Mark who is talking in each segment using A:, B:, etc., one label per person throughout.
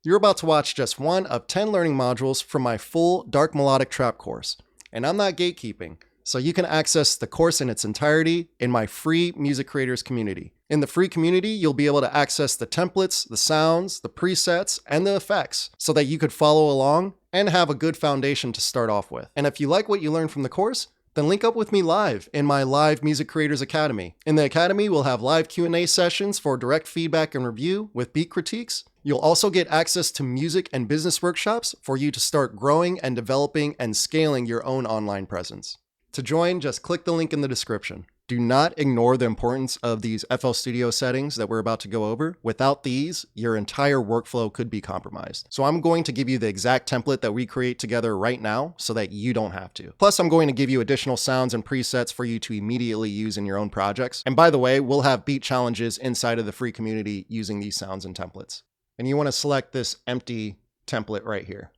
A: You're about to watch just one of 10 learning modules from my full Dark Melodic Trap course. And I'm not gatekeeping, so you can access the course in its entirety in my free music creators community. In the free community, you'll be able to access the templates, the sounds, the presets, and the effects so that you could follow along and have a good foundation to start off with. And if you like what you learned from the course, then link up with me live in my live Music Creators Academy. In the Academy, we'll have live Q&A sessions for direct feedback and review with beat critiques. You'll also get access to music and business workshops for you to start growing and developing and scaling your own online presence. To join, just click the link in the description. Do not ignore the importance of these FL Studio settings that we're about to go over. Without these, your entire workflow could be compromised. So I'm going to give you the exact template that we create together right now so that you don't have to. Plus, I'm going to give you additional sounds and presets for you to immediately use in your own projects. And by the way, we'll have beat challenges inside of the free community using these sounds and templates. And you want to select this empty template right here.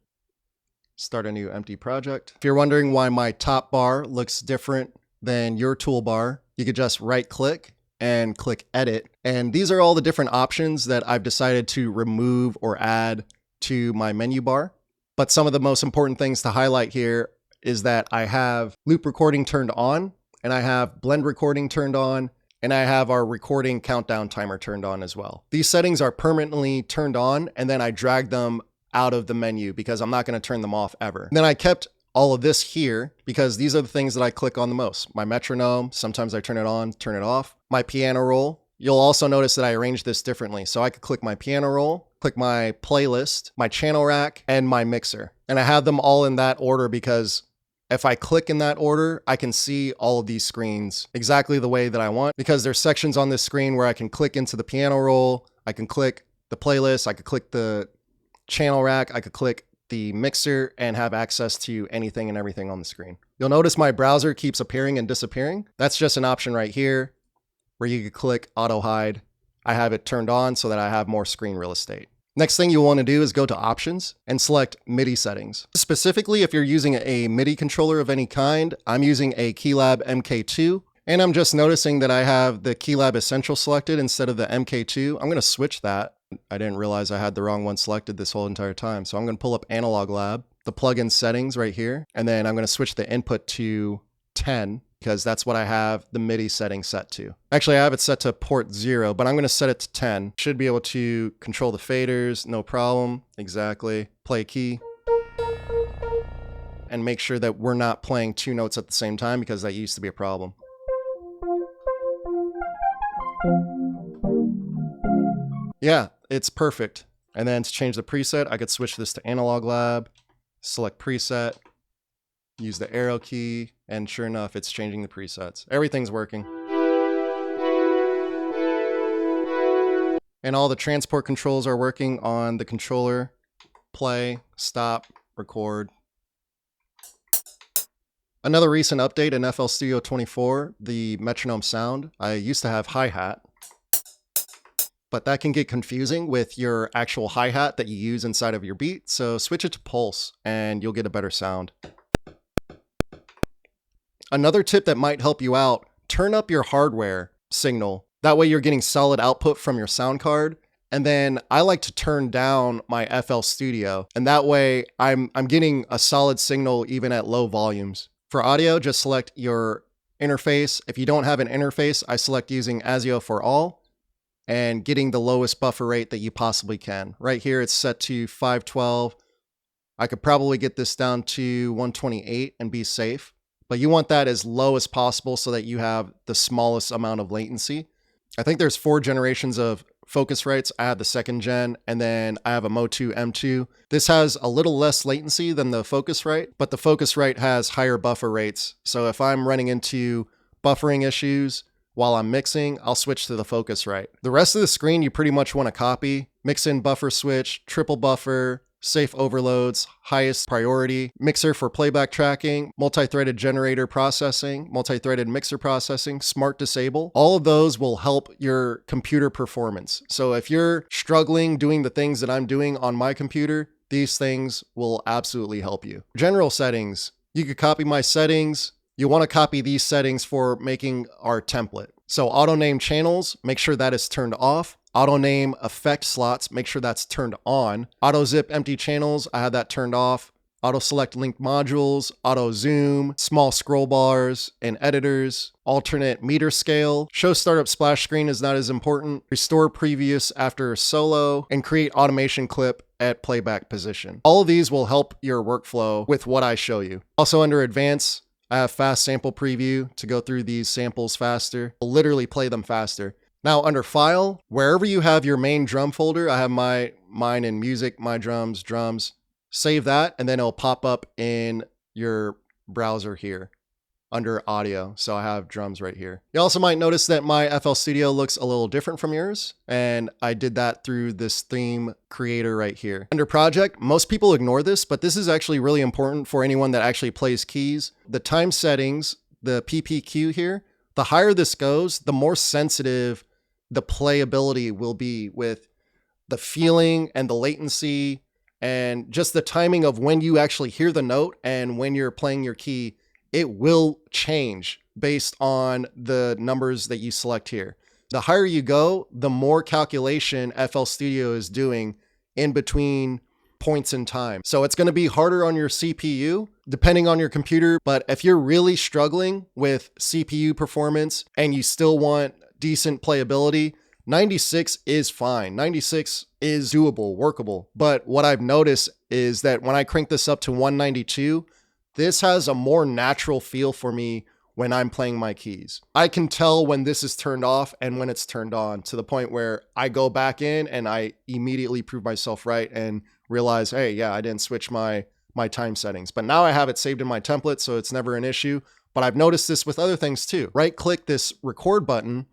A: Start a new empty project. If you're wondering why my top bar looks different than your toolbar, you could just right click and click edit. And these are all the different options that I've decided to remove or add to my menu bar. But some of the most important things to highlight here is that I have loop recording turned on, and I have blend recording turned on, and I have our recording countdown timer turned on as well. These settings are permanently turned on, and then I drag them out of the menu because I'm not going to turn them off ever. And then I kept all of this here because these are the things that I click on the most. My metronome, sometimes I turn it on, turn it off. My piano roll, you'll also notice that I arranged this differently. So I could click my piano roll, click my playlist, my channel rack, and my mixer. And I have them all in that order because if I click in that order, I can see all of these screens exactly the way that I want, because there's sections on this screen where I can click into the piano roll, I can click the playlist, I could click the channel rack, I could click the mixer and have access to anything and everything on the screen. You'll notice my browser keeps appearing and disappearing. That's just an option right here where you could click auto hide. I have it turned on so that I have more screen real estate. Next thing you'll want to do is go to options and select MIDI settings. Specifically, if you're using a MIDI controller of any kind, I'm using a Keylab MK2, and I'm just noticing that I have the Keylab Essential selected instead of the MK2. I'm going to switch that. I didn't realize I had the wrong one selected this whole entire time. So I'm going to pull up Analog Lab, the plugin settings right here, and then I'm going to switch the input to 10 because that's what I have the MIDI setting set to. Actually, I have it set to port 0, but I'm going to set it to 10. Should be able to control the faders, no problem. Exactly. Play key. And make sure that we're not playing two notes at the same time because that used to be a problem. Yeah, it's perfect. And then to change the preset, I could switch this to Analog Lab, select preset, use the arrow key, and sure enough, it's changing the presets. Everything's working. And all the transport controls are working on the controller. Play, stop, record. Another recent update in FL Studio 24, the metronome sound. I used to have hi-hat, but that can get confusing with your actual hi-hat that you use inside of your beat. So switch it to pulse and you'll get a better sound. Another tip that might help you out, turn up your hardware signal. That way you're getting solid output from your sound card. And then I like to turn down my FL Studio, and that way I'm getting a solid signal even at low volumes. For audio, just select your interface. If you don't have an interface, I select using ASIO for all and getting the lowest buffer rate that you possibly can. Right here, it's set to 512. I could probably get this down to 128 and be safe, but you want that as low as possible so that you have the smallest amount of latency. I think there's 4 generations of Focusrites. I have the 2nd gen, and then I have a Mo2 M2. This has a little less latency than the Focusrite, but the Focusrite has higher buffer rates. So if I'm running into buffering issues while I'm mixing, I'll switch to the Focusrite. The rest of the screen you pretty much want to copy. Mix in buffer switch, triple buffer, safe overloads, highest priority, mixer for playback tracking, multi-threaded generator processing, multi-threaded mixer processing, smart disable. All of those will help your computer performance. So if you're struggling doing the things that I'm doing on my computer, these things will absolutely help you. General settings, you could copy my settings. You want to copy these settings for making our template. So auto name channels, make sure that is turned off. Auto name effect slots, make sure that's turned on. Auto zip empty channels, I have that turned off. Auto select linked modules, auto zoom, small scroll bars and editors, alternate meter scale. Show startup splash screen is not as important. Restore previous after solo, and create automation clip at playback position. All of these will help your workflow with what I show you. Also under advanced, I have fast sample preview to go through these samples faster. I'll literally play them faster. Now under file, wherever you have your main drum folder, I have mine in music, my drums, drums. Save that, and then it'll pop up in your browser here under audio. So I have drums right here. You also might notice that my FL Studio looks a little different from yours, and I did that through this theme creator right here. Under project, most people ignore this, but this is actually really important for anyone that actually plays keys. The time settings, the PPQ here, the higher this goes, the more sensitive the playability will be with the feeling and the latency and just the timing of when you actually hear the note and when you're playing your key. It will change based on the numbers that you select here. The higher you go, the more calculation FL Studio is doing in between points in time. So it's going to be harder on your CPU depending on your computer. But if you're really struggling with CPU performance and you still want decent playability, 96 is fine. 96 is doable, workable. But what I've noticed is that when I crank this up to 192, this has a more natural feel for me when I'm playing my keys. I can tell when this is turned off and when it's turned on, to the point where I go back in and I immediately prove myself right and realize, hey, yeah, I didn't switch my time settings. But now I have it saved in my template, so it's never an issue. But I've noticed this with other things too. Right click this record button,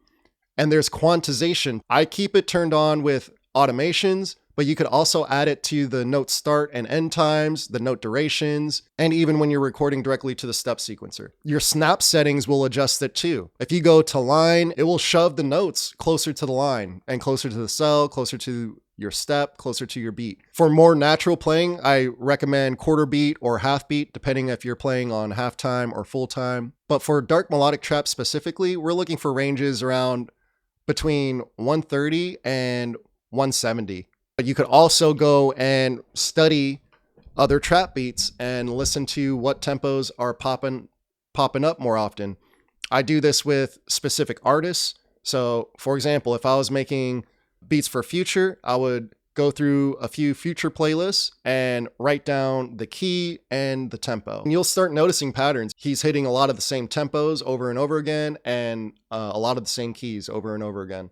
A: and there's quantization. I keep it turned on with automations, but you could also add it to the note start and end times, the note durations, and even when you're recording directly to the step sequencer. Your snap settings will adjust it too. If you go to line, it will shove the notes closer to the line and closer to the cell, closer to your step, closer to your beat. For more natural playing, I recommend quarter beat or half beat, depending if you're playing on halftime or full time. But for dark melodic trap specifically, we're looking for ranges around between 130 and 170. But you could also go and study other trap beats and listen to what tempos are popping up more often. I do this with specific artists. So for example, if I was making beats for Future, I would go through a few Future playlists and write down the key and the tempo. And you'll start noticing patterns. He's hitting a lot of the same tempos over and over again, and a lot of the same keys over and over again.